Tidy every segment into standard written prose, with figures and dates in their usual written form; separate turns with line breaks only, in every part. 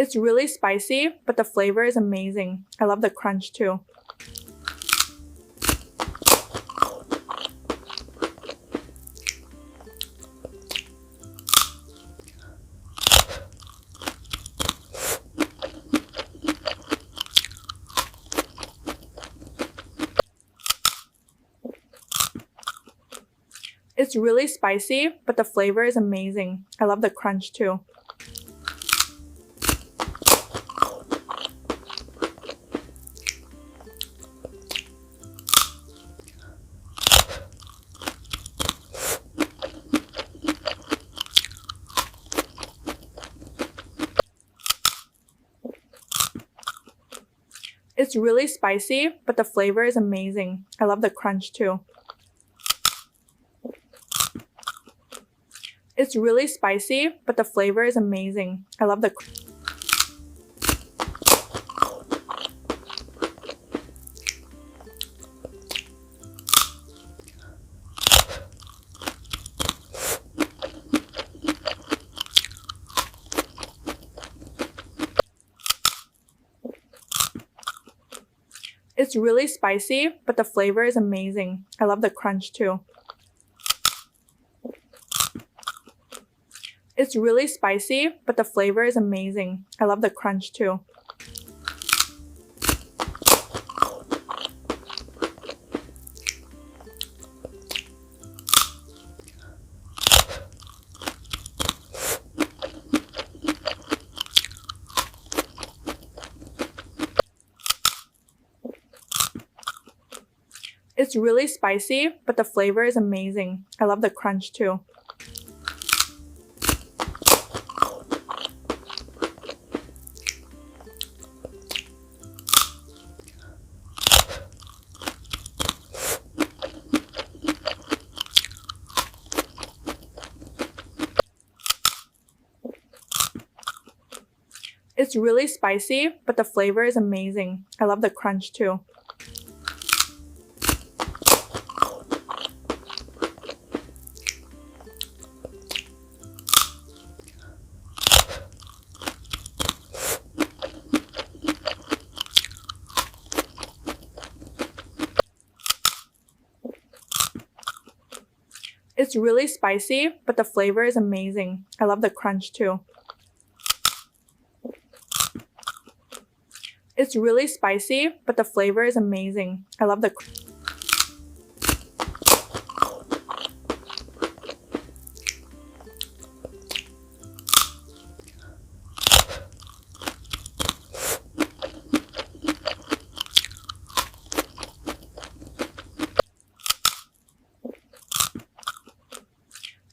It's really spicy, but the flavor is amazing. I love the crunch too. It's really spicy, but the flavor is amazing. I love the crunch too. It's really spicy, but the flavor is amazing. I love the crunch too. It's really spicy, but the flavor is amazing. I love the It's really spicy, but the flavor is amazing. I love the crunch too. It's really spicy, but the flavor is amazing. I love the crunch too. It's really spicy, but the flavor is amazing. I love the crunch too. It's really spicy, but the flavor is amazing. I love the crunch too. It's really spicy, but the flavor is amazing. I love the crunch too. It's really spicy, but the flavor is amazing. I love the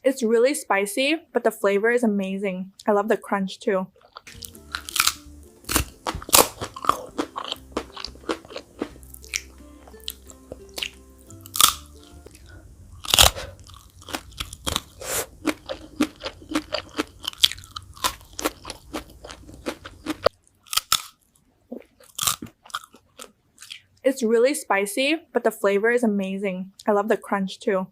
It's really spicy, but the flavor is amazing. I love the crunch too. It's really spicy, but the flavor is amazing. I love the crunch too.